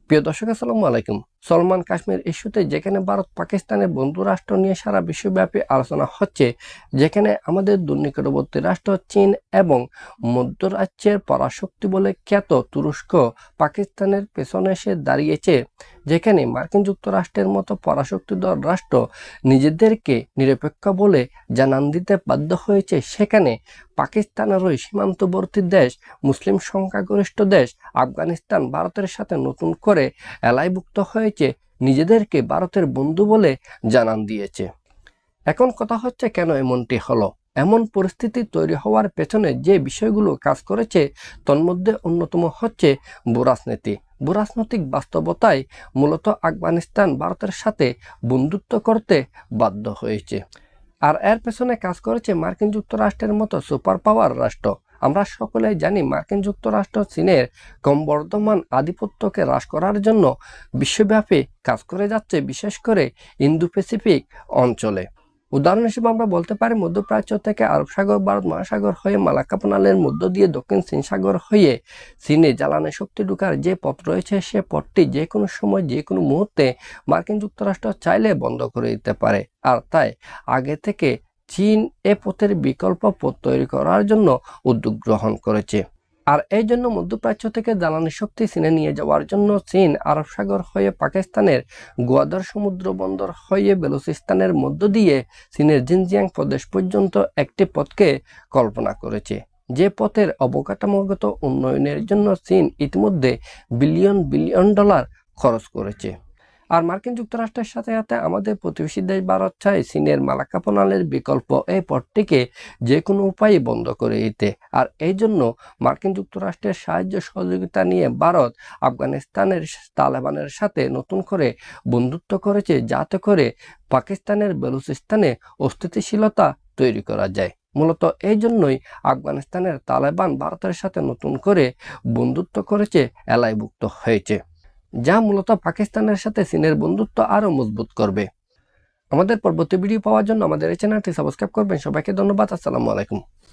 প্রিয় দর্শক, আসসালামু আলাইকুম। সলমান কাশ্মীর ইস্যুতে যেখানে ভারত পাকিস্তানের বন্ধু রাষ্ট্র নিয়ে সারা বিশ্বব্যাপী আলোচনা হচ্ছে, যেখানে আমাদের দুর্নিকটবর্তী রাষ্ট্র চীন এবং মধ্যপ্রাচ্যের পরাশক্তি বলে খ্যাত তুরস্ক পাকিস্তানের পেছনে এসে দাঁড়িয়েছে, যেখানে মার্কিন যুক্তরাষ্ট্রের মতো পরাশক্তিধর রাষ্ট্র নিজেদেরকে নিরপেক্ষ বলে জানান দিতে বাধ্য হয়েছে, সেখানে পাকিস্তানের ওই সীমান্তবর্তী দেশ, মুসলিম সংখ্যাগরিষ্ঠ দেশ আফগানিস্তান ভারতের সাথে নতুন করে এলাইভুক্ত হয়েছে, নিজেদেরকে ভারতের বন্ধু বলে জানান দিয়েছে। এখন কথা হচ্ছে, কেন এমনটি হলো? এমন পরিস্থিতি তৈরি হওয়ার পেছনে যে বিষয়গুলো কাজ করেছে, তন্মধ্যে অন্যতম হচ্ছে ভূরাজনীতি। ভূরাজনৈতিক বাস্তবতায় মূলত আফগানিস্তান ভারতের সাথে বন্ধুত্ব করতে বাধ্য হয়েছে, আর এর পেছনে কাজ করেছে মার্কিন যুক্তরাষ্ট্রের মতো সুপার পাওয়ার রাষ্ট্র। আমরা সকলেই জানি, মার্কিন যুক্তরাষ্ট্র চীনের ক্রমবর্ধমান আধিপত্যকে হ্রাস করার জন্য বিশ্বব্যাপী কাজ করে যাচ্ছে, বিশেষ করে ইন্দো প্যাসিফিক অঞ্চলে। উদাহরণ হিসেবে আমরা বলতে পারি, মধ্যপ্রাচ্য থেকে আরব সাগর, ভারত মহাসাগর হয়ে মালাক্কা প্রণালীর মধ্য দিয়ে দক্ষিণ চীন সাগর হয়ে চীনে জ্বালানি শক্তি ঢোকার যে পথ রয়েছে, সে পথটি যে কোনো সময় যে কোনো মুহূর্তে মার্কিন যুক্তরাষ্ট্র চাইলে বন্ধ করে দিতে পারে। আর তাই আগে থেকে চীন এ পথের বিকল্প পথ তৈরি করার জন্য উদ্যোগ গ্রহণ করেছে। আর এই জন্য মধ্যপ্রাচ্য থেকে জ্বালানি শক্তি চীনে নিয়ে যাওয়ার জন্য চীন আরব সাগর হয়ে পাকিস্তানের গোয়াদার সমুদ্র বন্দর হয়ে বেলুচিস্তানের মধ্য দিয়ে চীনের জিনজিয়াং প্রদেশ পর্যন্ত একটি পথকে কল্পনা করেছে, যে পথের অবকাঠামোগত উন্নয়নের জন্য চীন ইতিমধ্যে বিলিয়ন বিলিয়ন ডলার খরচ করেছে। আর মার্কিন যুক্তরাষ্ট্রের সাথে সাথে আমাদের প্রতিবেশী দেশ ভারত চায় চীনের মালাক্কা প্রণালীর বিকল্প এই পথটিকে যে কোনো উপায়ে বন্ধ করে দিতে। আর এই জন্য মার্কিন যুক্তরাষ্ট্রের সাহায্য সহযোগিতা নিয়ে ভারত আফগানিস্তানের তালেবানের সাথে নতুন করে বন্ধুত্ব করেছে, যাতে করে পাকিস্তানের বেলুচিস্তানে অস্থিতিশীলতা তৈরি করা যায়। মূলত এই জন্যই আফগানিস্তানের তালেবান ভারতের সাথে নতুন করে বন্ধুত্ব করেছে, এলাইভুক্ত হয়েছে, যা মূলত পাকিস্তানের সাথে চীনের বন্ধুত্ব আরও মজবুত করবে। আমাদের পরবর্তী ভিডিও পাওয়ার জন্য আমাদের এই চ্যানেলটি সাবস্ক্রাইব করবেন। সবাইকে ধন্যবাদ। আসসালামু আলাইকুম।